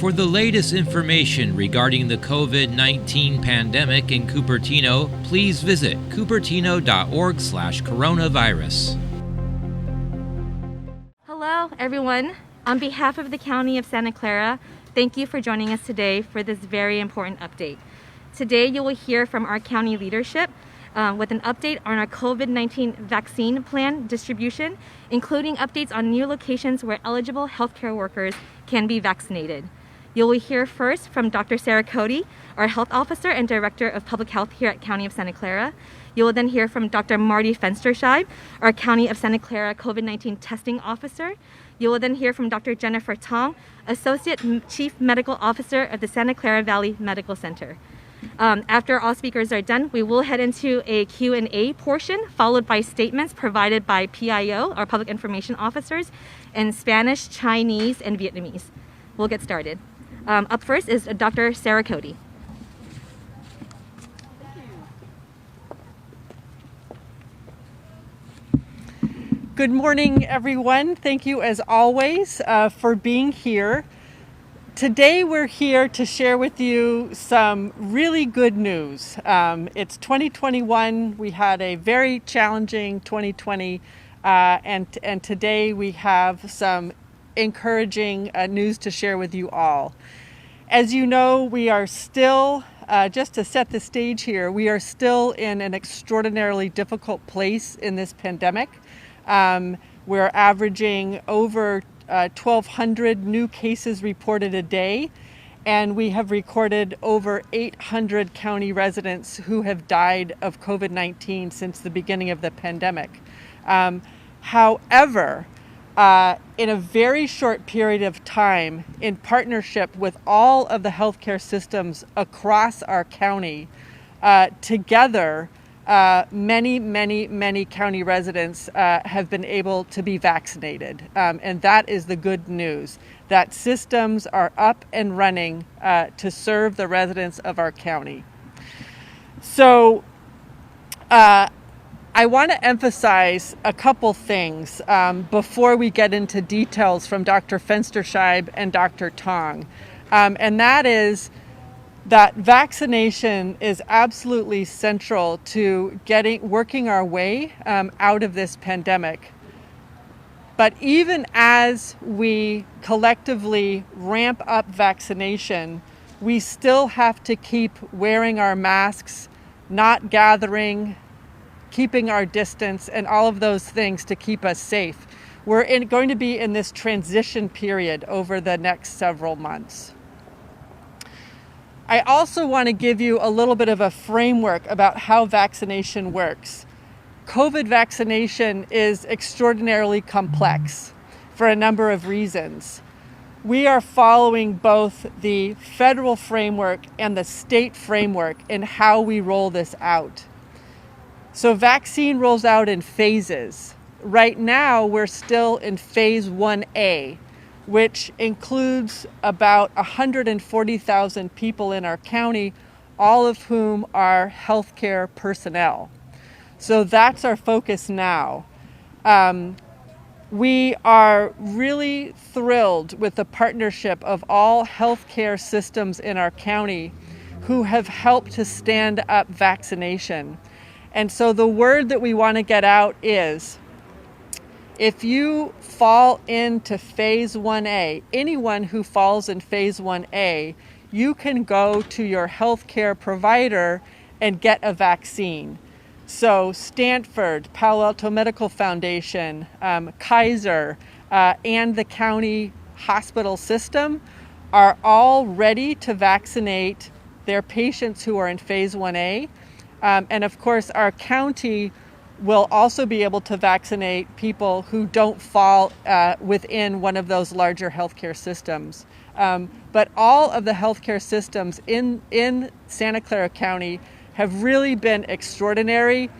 For the latest information regarding the COVID-19 pandemic in Cupertino, please visit cupertino.org/coronavirus. Hello, everyone. On behalf of the County of Santa Clara, thank you for joining us today for this very important update. Today, you will hear from our county leadership with an update on our COVID-19 vaccine plan distribution, including updates on new locations where eligible healthcare workers can be vaccinated. You will hear first from Dr. Sara Cody, our health officer and director of public health here at County of Santa Clara. You will then hear from Dr. Marty Fenstersheib, our County of Santa Clara COVID-19 testing officer. You will then hear from Dr. Jennifer Tong, Associate Chief Medical Officer of the Santa Clara Valley Medical Center. After all speakers are done, we will head into a Q&A portion, followed by statements provided by PIO, our public information officers, in Spanish, Chinese, and Vietnamese. We'll get started. Up first is Dr. Sara Cody. Good morning, everyone. Thank you, as always, for being here. Today, we're here to share with you some really good news. It's 2021. We had a very challenging 2020, and today we have some encouraging news to share with you all. As you know, we are still, just to set the stage here, we are still in an extraordinarily difficult place in this pandemic. We're averaging over 1,200 new cases reported a day, and we have recorded over 800 county residents who have died of COVID-19 since the beginning of the pandemic. However, in a very short period of time, in partnership with all of the healthcare systems across our county, together, many county residents have been able to be vaccinated. And that is the good news, that systems are up and running to serve the residents of our county. So I want to emphasize a couple things before we get into details from Dr. Fenstersheib and Dr. Tong. And that is that vaccination is absolutely central to working our way out of this pandemic. But even as we collectively ramp up vaccination, we still have to keep wearing our masks, not gathering, keeping our distance, and all of those things to keep us safe. We're going to be in this transition period over the next several months. I also want to give you a little bit of a framework about how vaccination works. COVID vaccination is extraordinarily complex for a number of reasons. We are following both the federal framework and the state framework in how we roll this out. So vaccine rolls out in phases. Right now, we're still in phase 1A, which includes about 140,000 people in our county, all of whom are healthcare personnel. So that's our focus now. We are really thrilled with the partnership of all healthcare systems in our county who have helped to stand up vaccination. And so the word that we want to get out is, if you fall into phase 1A, anyone who falls in phase 1A, you can go to your healthcare provider and get a vaccine. So Stanford, Palo Alto Medical Foundation, Kaiser, and the county hospital system are all ready to vaccinate their patients who are in phase 1A. And of course, our county will also be able to vaccinate people who don't fall within one of those larger healthcare systems. But all of the healthcare systems in Santa Clara County have really been extraordinary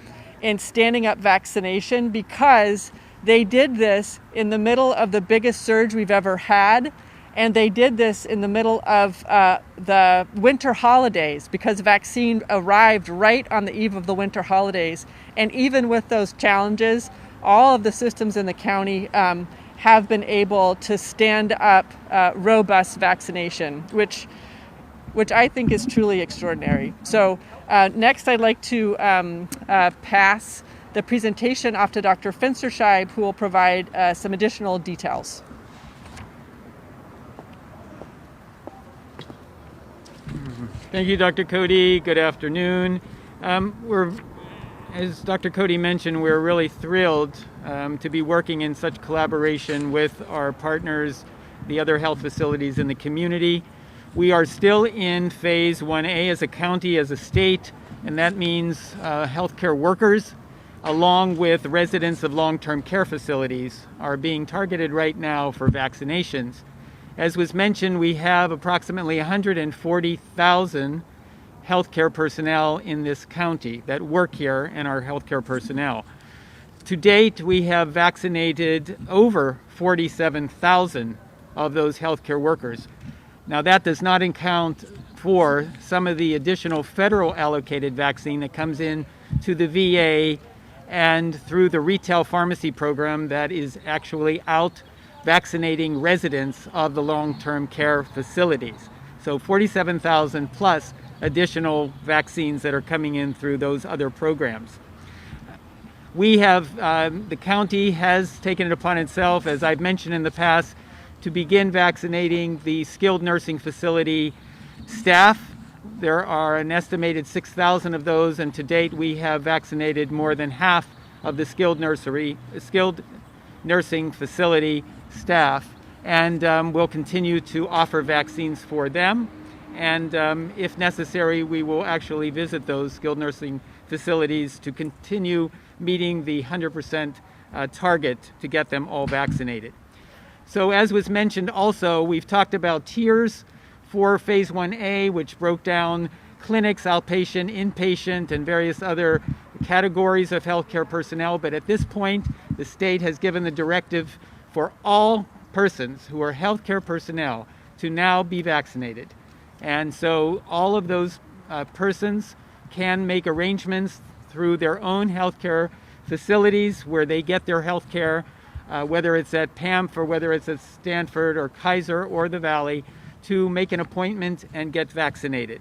in standing up vaccination, because they did this in the middle of the biggest surge we've ever had. And they did this in the middle of the winter holidays, because vaccine arrived right on the eve of the winter holidays. And even with those challenges, all of the systems in the county have been able to stand up robust vaccination, which I think is truly extraordinary. So next I'd like to pass the presentation off to Dr. Fenstersheib, who will provide some additional details. Thank you, Dr. Cody. Good afternoon. As Dr. Cody mentioned, we're really thrilled to be working in such collaboration with our partners, the other health facilities in the community. We are still in phase 1A as a county, as a state, and that means healthcare workers, along with residents of long-term care facilities, are being targeted right now for vaccinations. As was mentioned, we have approximately 140,000 healthcare personnel in this county that work here and are healthcare personnel. To date, we have vaccinated over 47,000 of those healthcare workers. Now, that does not account for some of the additional federal allocated vaccine that comes in to the VA and through the retail pharmacy program that is actually out vaccinating residents of the long-term care facilities. So 47,000 plus additional vaccines that are coming in through those other programs. We have, the county has taken it upon itself, as I've mentioned in the past, to begin vaccinating the skilled nursing facility staff. There are an estimated 6,000 of those, and to date we have vaccinated more than half of the skilled nursing facility staff, and we'll continue to offer vaccines for them. And if necessary, we will actually visit those skilled nursing facilities to continue meeting the 100% target to get them all vaccinated. So as was mentioned also, we've talked about tiers for phase 1A, which broke down clinics, outpatient, inpatient, and various other categories of healthcare personnel. But at this point, the state has given the directive for all persons who are healthcare personnel to now be vaccinated. And so all of those persons can make arrangements through their own healthcare facilities where they get their healthcare, whether it's at PAMF or whether it's at Stanford or Kaiser or the Valley, to make an appointment and get vaccinated.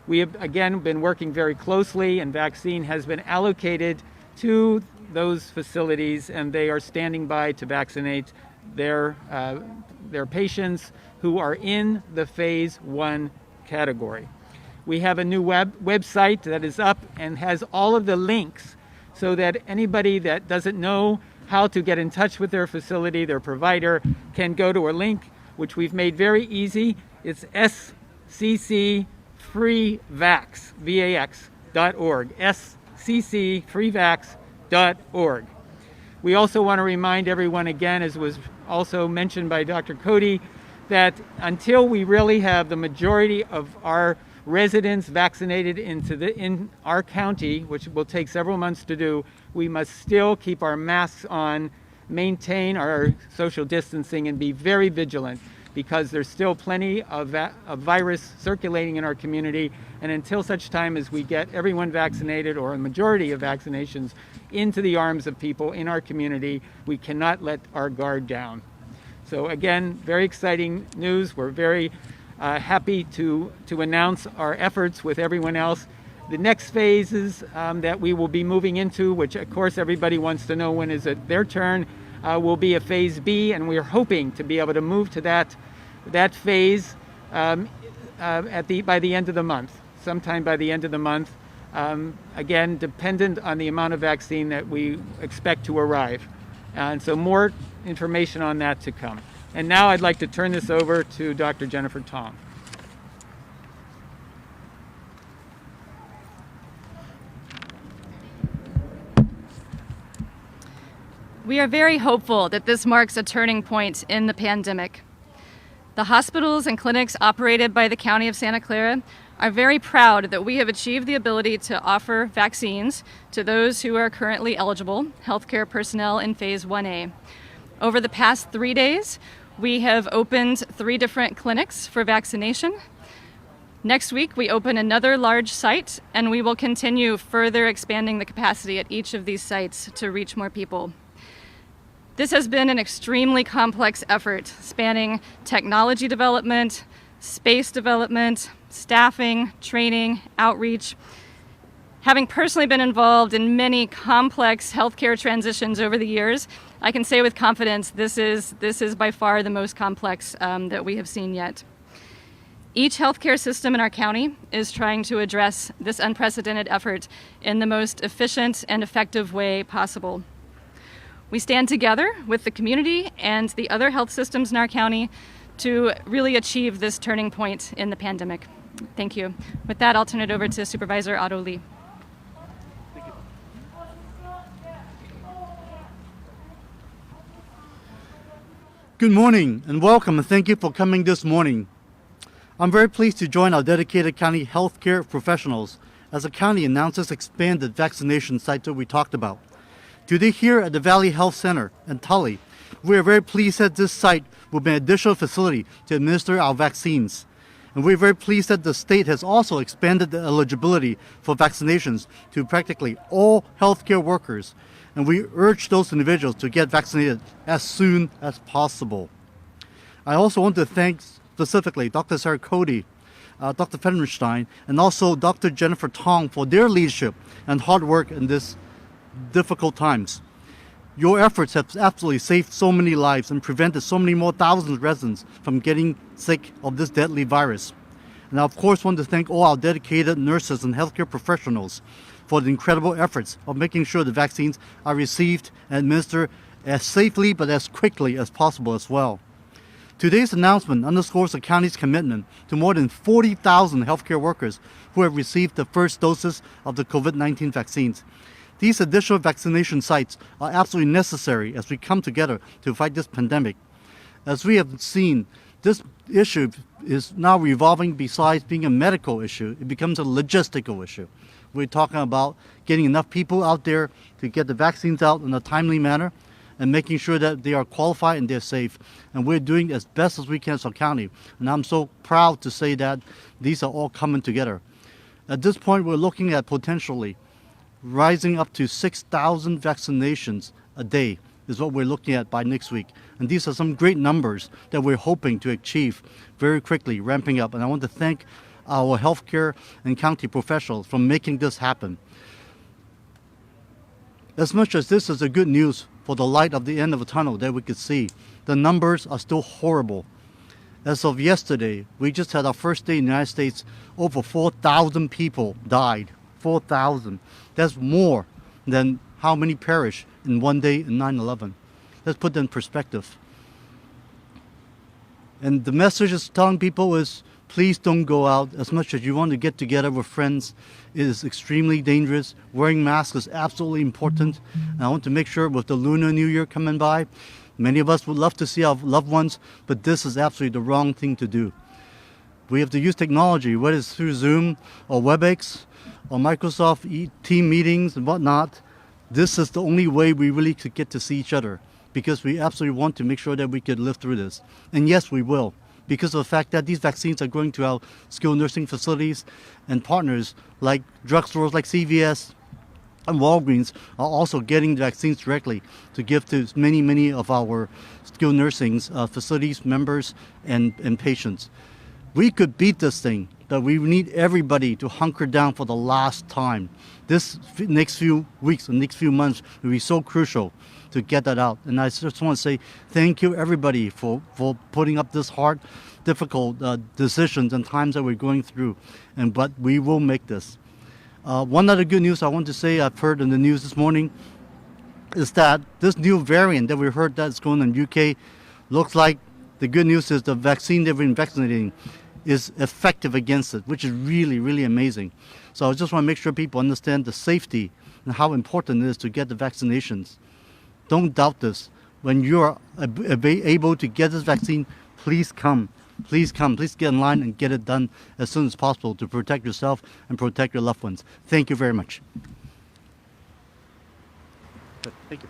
We have, again, been working very closely, and vaccine has been allocated to those facilities, and they are standing by to vaccinate their patients who are in the phase 1 category. We have a new website that is up and has all of the links so that anybody that doesn't know how to get in touch with their facility, their provider, can go to a link which we've made very easy. It's sccfreevax.org, sccfreevax.org. We also want to remind everyone again, as was also mentioned by Dr. Cody, that until we really have the majority of our residents vaccinated in our county, which will take several months to do, we must still keep our masks on, maintain our social distancing, and be very vigilant, because there's still plenty of virus circulating in our community. And until such time as we get everyone vaccinated, or a majority of vaccinations, into the arms of people in our community, we cannot let our guard down. So again, very exciting news. We're very happy to announce our efforts with everyone else. The next phases that we will be moving into, which of course everybody wants to know when is it their turn, will be a phase B, and we're hoping to be able to move to that phase by the end of the month, sometime by the end of the month. Again, dependent on the amount of vaccine that we expect to arrive. And so more information on that to come. And now I'd like to turn this over to Dr. Jennifer Tong. We are very hopeful that this marks a turning point in the pandemic. The hospitals and clinics operated by the County of Santa Clara are very proud that we have achieved the ability to offer vaccines to those who are currently eligible, healthcare personnel in phase 1A. Over the past 3 days, we have opened 3 different clinics for vaccination. Next week, we open another large site, and we will continue further expanding the capacity at each of these sites to reach more people. This has been an extremely complex effort spanning technology development, space development, staffing, training, outreach. Having personally been involved in many complex healthcare transitions over the years, I can say with confidence this is by far the most complex that we have seen yet. Each healthcare system in our county is trying to address this unprecedented effort in the most efficient and effective way possible. We stand together with the community and the other health systems in our county to really achieve this turning point in the pandemic. Thank you. With that, I'll turn it over to Supervisor Otto Lee. Good morning and welcome, and thank you for coming this morning. I'm very pleased to join our dedicated county healthcare professionals as the county announces expanded vaccination sites that we talked about. Today here at the Valley Health Center in Tully, we are very pleased that this site will be an additional facility to administer our vaccines. And we're very pleased that the state has also expanded the eligibility for vaccinations to practically all healthcare workers. And we urge those individuals to get vaccinated as soon as possible. I also want to thank specifically Dr. Sara Cody, Dr. Fenstersheib, and also Dr. Jennifer Tong for their leadership and hard work in this difficult times. Your efforts have absolutely saved so many lives and prevented so many more thousands of residents from getting sick of this deadly virus. And I of course want to thank all our dedicated nurses and healthcare professionals for the incredible efforts of making sure the vaccines are received and administered as safely but as quickly as possible as well. Today's announcement underscores the county's commitment to more than 40,000 healthcare workers who have received the first doses of the COVID-19 vaccines. These additional vaccination sites are absolutely necessary as we come together to fight this pandemic. As we have seen, this issue is now revolving besides being a medical issue, it becomes a logistical issue. We're talking about getting enough people out there to get the vaccines out in a timely manner and making sure that they are qualified and they're safe. And we're doing as best as we can as a county. And I'm so proud to say that these are all coming together. At this point, we're looking at potentially rising up to 6,000 vaccinations a day is what we're looking at by next week. And these are some great numbers that we're hoping to achieve very quickly, ramping up. And I want to thank our healthcare and county professionals for making this happen. As much as this is a good news for the light of the end of the tunnel that we could see, the numbers are still horrible. As of yesterday, we just had our first day in the United States, over 4,000 people died. 4,000. That's more than how many perished in one day in 9/11. Let's put that in perspective. And the message is telling people is, please don't go out. As much as you want to get together with friends, it is extremely dangerous. Wearing masks is absolutely important. And I want to make sure with the Lunar New Year coming by, many of us would love to see our loved ones, but this is absolutely the wrong thing to do. We have to use technology, whether it's through Zoom or WebEx or Microsoft team meetings and whatnot. This is the only way we really could get to see each other, because we absolutely want to make sure that we could live through this. And yes, we will, because of the fact that these vaccines are going to our skilled nursing facilities, and partners like drugstores like CVS and Walgreens are also getting the vaccines directly to give to many of our skilled nursing facilities members and patients. We could beat this thing, but we need everybody to hunker down for the last time. This next few weeks and next few months will be so crucial to get that out. And I just want to say thank you everybody for putting up this hard, difficult decisions and times that we're going through. But we will make this. One other good news I want to say I've heard in the news this morning is that this new variant that we heard that's going on in UK looks like the good news is the vaccine they've been vaccinating is effective against it, which is really amazing. So I just want to make sure people understand the safety and how important it is to get the vaccinations. Don't doubt this. When you're able to get this vaccine, please come. Please come. Please get in line and get it done as soon as possible to protect yourself and protect your loved ones. Thank you very much. Thank you.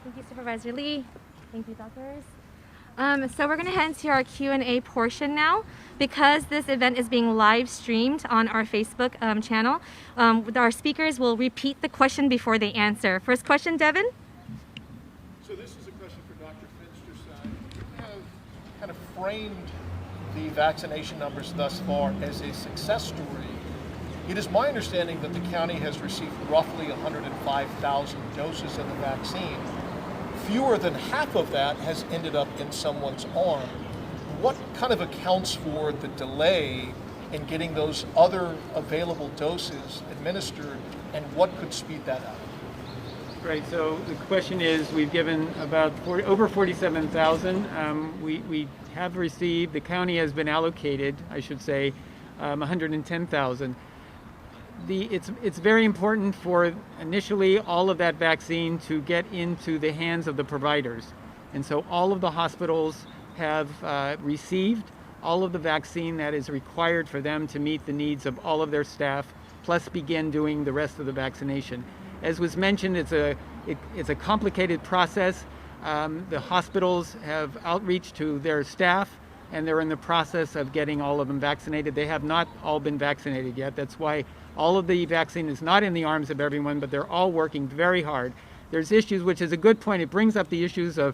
Thank you, Supervisor Lee. Thank you, doctors. So we're going to head into our Q&A portion now. Because this event is being live streamed on our Facebook channel, our speakers will repeat the question before they answer. First question, Devin? So this is a question for Dr. Fenstersheib. You have kind of framed the vaccination numbers thus far as a success story. It is my understanding that the county has received roughly 105,000 doses of the vaccine. Fewer than half of that has ended up in someone's arm. What kind of accounts for the delay in getting those other available doses administered, and what could speed that up? Right, so the question is, we've given about over 47,000. We have received, the county has been allocated, I should say, 110,000. It's very important for initially all of that vaccine to get into the hands of the providers. And so all of the hospitals have received all of the vaccine that is required for them to meet the needs of all of their staff, plus begin doing the rest of the vaccination. As was mentioned, it's a complicated process. The hospitals have outreach to their staff, and they're in the process of getting all of them vaccinated. They have not all been vaccinated yet. That's why all of the vaccine is not in the arms of everyone, but they're all working very hard. There's issues, which is a good point. It brings up the issues of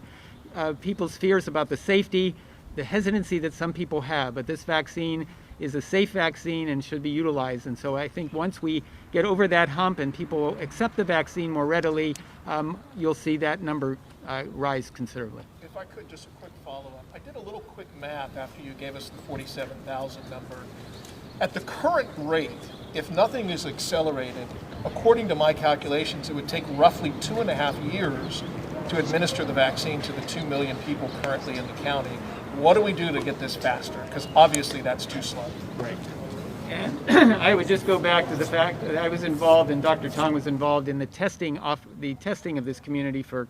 people's fears about the safety, the hesitancy that some people have, but this vaccine is a safe vaccine and should be utilized. And so I think once we get over that hump and people accept the vaccine more readily, you'll see that number rise considerably. If I could, just a quick follow-up. I did a little quick math after you gave us the 47,000 number. At the current rate, if nothing is accelerated, according to my calculations, it would take roughly 2.5 years to administer the vaccine to the 2 million people currently in the county. What do we do to get this faster? Because obviously that's too slow. Right. And I would just go back to the fact that I was involved, and Dr. Tong was involved in the testing of this community for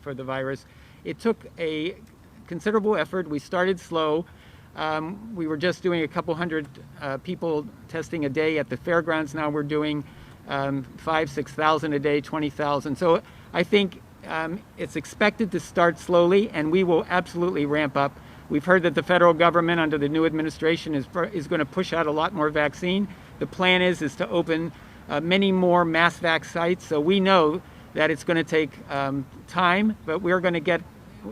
the virus. It took a considerable effort. We started slow. We were just doing a couple hundred people testing a day at the fairgrounds. Now we're doing 5,000-6,000 a day, 20,000. So I think it's expected to start slowly, and we will absolutely ramp up. We've heard that the federal government under the new administration is going to push out a lot more vaccine. The plan is to open many more mass vac sites. So we know that it's going to take time, but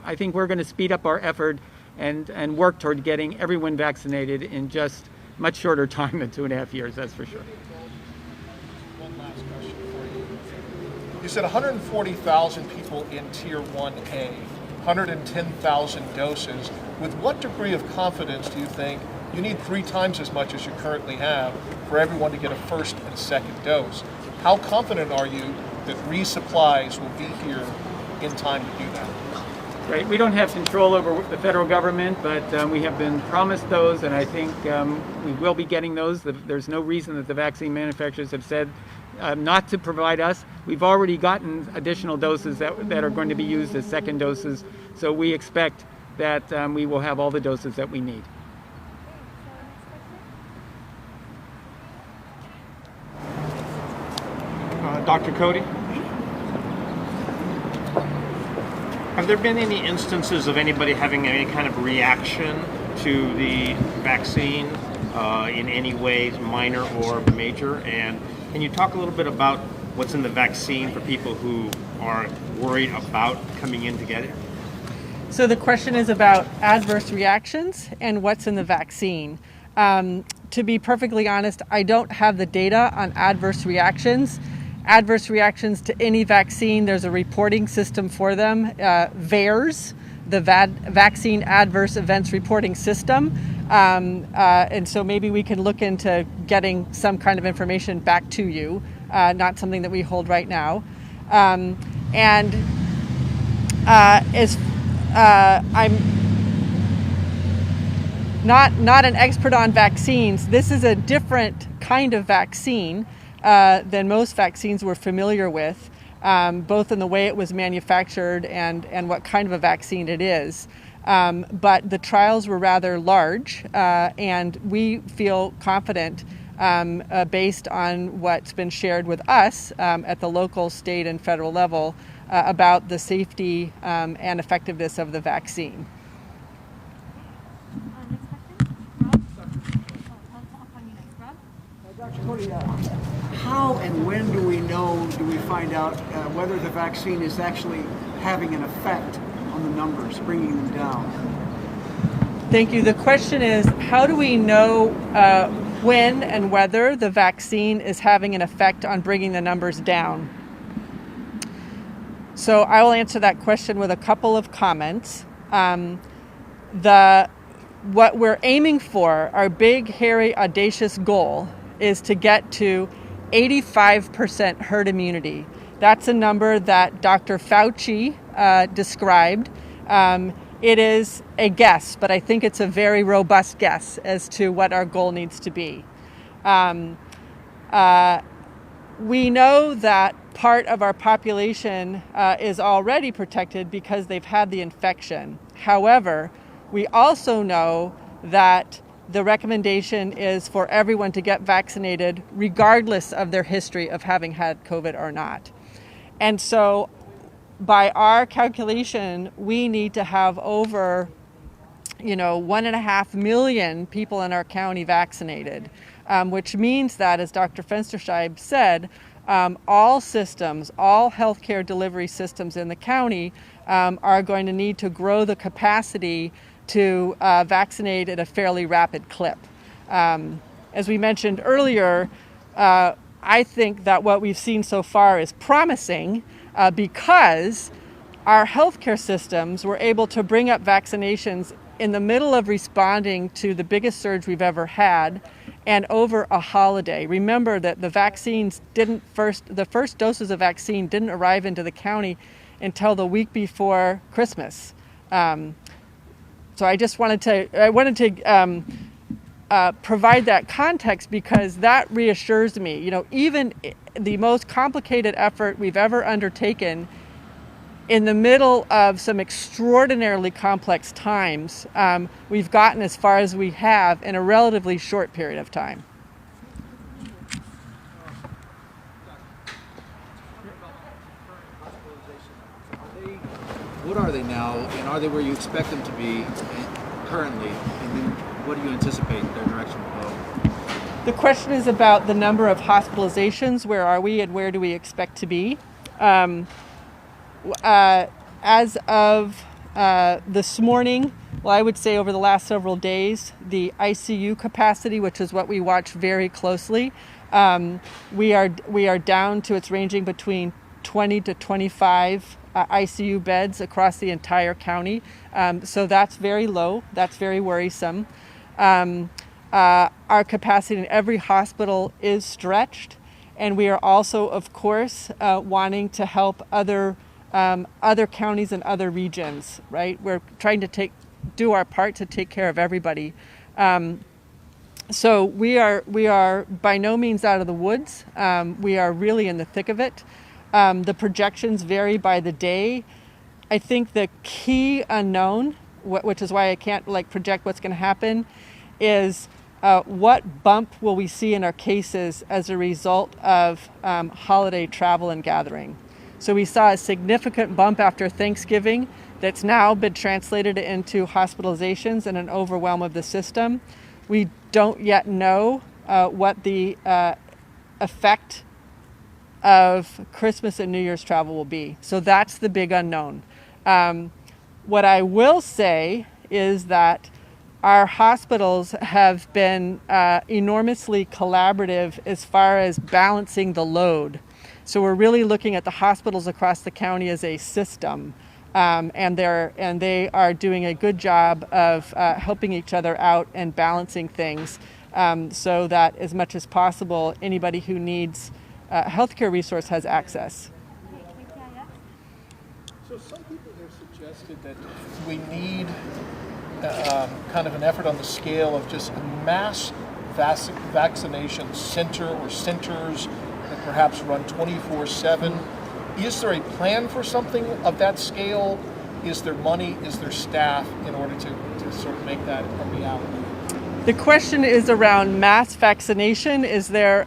I think we're going to speed up our effort and work toward getting everyone vaccinated in just much shorter time than 2.5 years, that's for sure. One last question for you. You said 140,000 people in Tier 1A, 110,000 doses. With what degree of confidence do you think you need 3 times as much as you currently have for everyone to get a first and second dose? How confident are you that resupplies will be here in time to do that? Right, we don't have control over the federal government, but we have been promised those, and I think we will be getting those. There's no reason that the vaccine manufacturers have said not to provide us. We've already gotten additional doses that are going to be used as second doses, so we expect that we will have all the doses that we need. Dr. Cody? Have there been any instances of anybody having any kind of reaction to the vaccine in any way, minor or major? And can you talk a little bit about what's in the vaccine for people who are worried about coming in to get it? So the question is about adverse reactions and what's in the vaccine. To be perfectly honest, I don't have the data on adverse reactions. Adverse reactions to any vaccine, there's a reporting system for them, VAERS, the Vaccine Adverse Events Reporting System. And so maybe we can look into getting some kind of information back to you, not something that we hold right now. I'm not an expert on vaccines. This is a different kind of vaccine than most vaccines we're familiar with, both in the way it was manufactured and what kind of a vaccine it is. But the trials were rather large, and we feel confident based on what's been shared with us at the local, state, and federal level about the safety and effectiveness of the vaccine. Dr. Cody, how and when do we find out whether the vaccine is actually having an effect on the numbers, bringing them down? Thank you. The question is, how do we know when and whether the vaccine is having an effect on bringing the numbers down? So I will answer that question with a couple of comments. What we're aiming for, our big, hairy, audacious goal, is to get to 85% herd immunity. That's a number that Dr. Fauci described. It is a guess, but I think it's a very robust guess as to what our goal needs to be. We know that part of our population is already protected because they've had the infection. However, we also know that the recommendation is for everyone to get vaccinated regardless of their history of having had COVID or not. And so by our calculation, we need to have over 1.5 million people in our county vaccinated, which means that, as Dr. Fenstersheib said, all systems, all healthcare delivery systems in the county are going to need to grow the capacity to vaccinate at a fairly rapid clip. As we mentioned earlier, I think that what we've seen so far is promising because our healthcare systems were able to bring up vaccinations in the middle of responding to the biggest surge we've ever had and over a holiday. Remember that the first doses of vaccine didn't arrive into the county until the week before Christmas. So I just wanted to provide that context because that reassures me. Even the most complicated effort we've ever undertaken in the middle of some extraordinarily complex times, we've gotten as far as we have in a relatively short period of time. What are they now, and are they where you expect them to be currently? And then what do you anticipate their direction will go? The question is about the number of hospitalizations. Where are we and where do we expect to be? As of this morning, I would say over the last several days, the ICU capacity, which is what we watch very closely, we are down to it's ranging between 20 to 25 ICU beds across the entire county. So that's very low. That's very worrisome. Our capacity in every hospital is stretched, and we are also, of course, wanting to help other counties and other regions. Right? We're trying to do our part to take care of everybody. So we are by no means out of the woods. We are really in the thick of it. The projections vary by the day. I think the key unknown, which is why I can't project what's going to happen, is what bump will we see in our cases as a result of holiday travel and gathering. So we saw a significant bump after Thanksgiving that's now been translated into hospitalizations and an overwhelm of the system. We don't yet know what the effect of Christmas and New Year's travel will be. So that's the big unknown. What I will say is that our hospitals have been enormously collaborative as far as balancing the load. So we're really looking at the hospitals across the county as a system, and they are doing a good job of helping each other out and balancing things, so that as much as possible, anybody who needs healthcare resource has access. So some people have suggested that we need kind of an effort on the scale of just a mass vaccination center or centers that perhaps run 24/7. Is there a plan for something of that scale? Is there money? Is there staff in order to sort of make that a reality? The question is around mass vaccination. Is there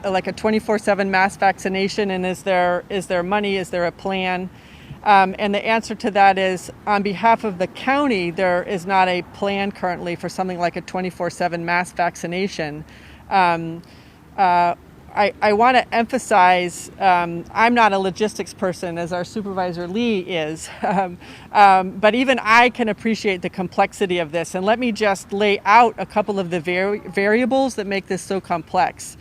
like a 24/7 mass vaccination, and is there money? Is there a plan? And the answer to that is, on behalf of the county, there is not a plan currently for something like a 24/7 mass vaccination. I want to emphasize, I'm not a logistics person as our Supervisor Lee is, but even I can appreciate the complexity of this. And let me just lay out a couple of the variables that make this so complex.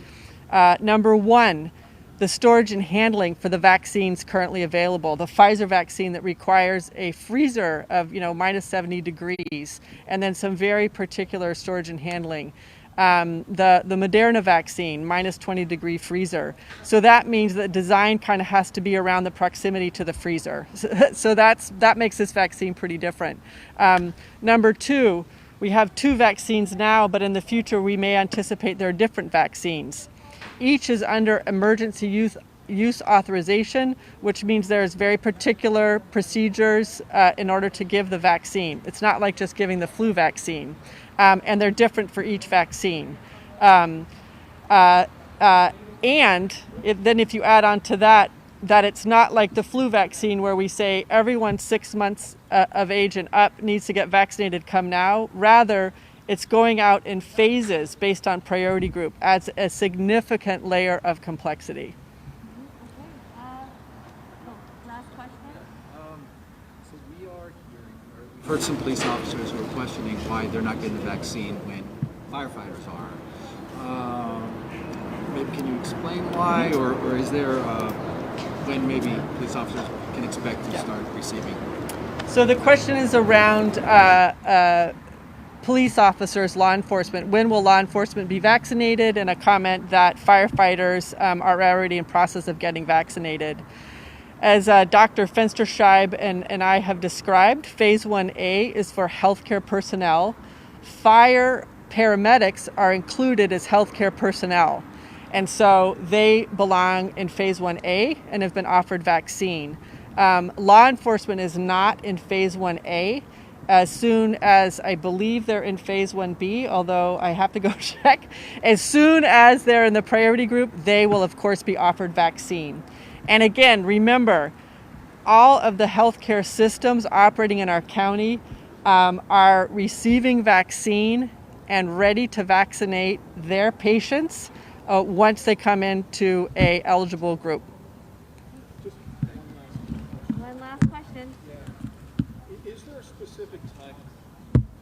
Number one, the storage and handling for the vaccines currently available. The Pfizer vaccine that requires a freezer of minus 70 degrees, and then some very particular storage and handling. The Moderna vaccine, minus 20 degree freezer. So that means that design kind of has to be around the proximity to the freezer. So that makes this vaccine pretty different. Number two, we have 2 vaccines now, but in the future we may anticipate there are different vaccines. Each is under emergency use authorization, which means there's very particular procedures in order to give the vaccine. It's not like just giving the flu vaccine, and they're different for each vaccine. And then if you add on to that it's not like the flu vaccine where we say everyone 6 months of age and up needs to get vaccinated, come now. Rather, it's going out in phases based on priority group, adds a significant layer of complexity. Last question. So we are hearing, or we've heard some police officers who are questioning why they're not getting the vaccine when firefighters are. Maybe can you explain why, or is there when maybe police officers can expect to start receiving? So the question is around police officers, law enforcement. When will law enforcement be vaccinated? And a comment that firefighters are already in process of getting vaccinated. As Dr. Fenstersheib and I have described, Phase 1A is for healthcare personnel. Fire paramedics are included as healthcare personnel. And so they belong in Phase 1A and have been offered vaccine. Law enforcement is not in Phase 1A. As soon as I believe they're in Phase 1B, although I have to go check, as soon as they're in the priority group, they will of course be offered vaccine. And again, remember, all of the healthcare systems operating in our county are receiving vaccine and ready to vaccinate their patients once they come into a eligible group. One last question. Is there a specific time?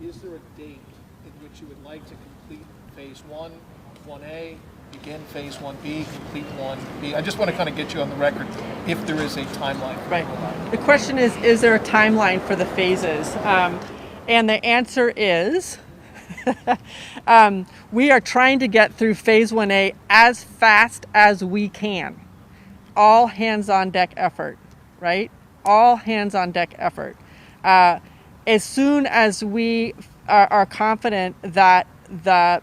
Is there a date in which you would like to complete Phase 1, 1A, begin Phase 1B, complete 1B? I just want to kind of get you on the record if there is a timeline. Right. The question is there a timeline for the phases? And the answer is we are trying to get through Phase 1A as fast as we can. All hands on deck effort, right? All hands on deck effort. As soon as we are confident that the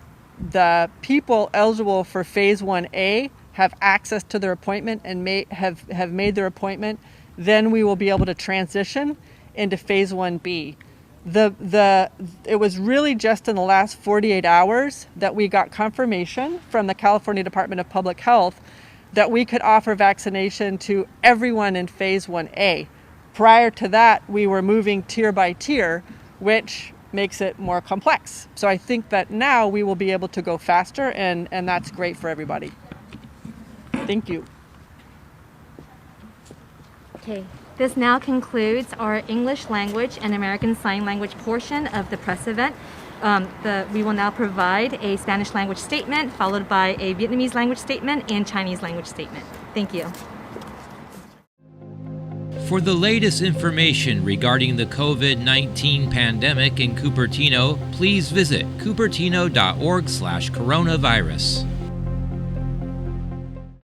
people eligible for Phase 1A have access to their appointment and have made their appointment, then we will be able to transition into Phase 1B. It was really just in the last 48 hours that we got confirmation from the California Department of Public Health that we could offer vaccination to everyone in Phase 1A. Prior to that, we were moving tier by tier, which makes it more complex. So I think that now we will be able to go faster, and that's great for everybody. Thank you. Okay, this now concludes our English language and American Sign Language portion of the press event. We will now provide a Spanish language statement, followed by a Vietnamese language statement and Chinese language statement. Thank you. For the latest information regarding the COVID-19 pandemic in Cupertino, please visit cupertino.org/coronavirus.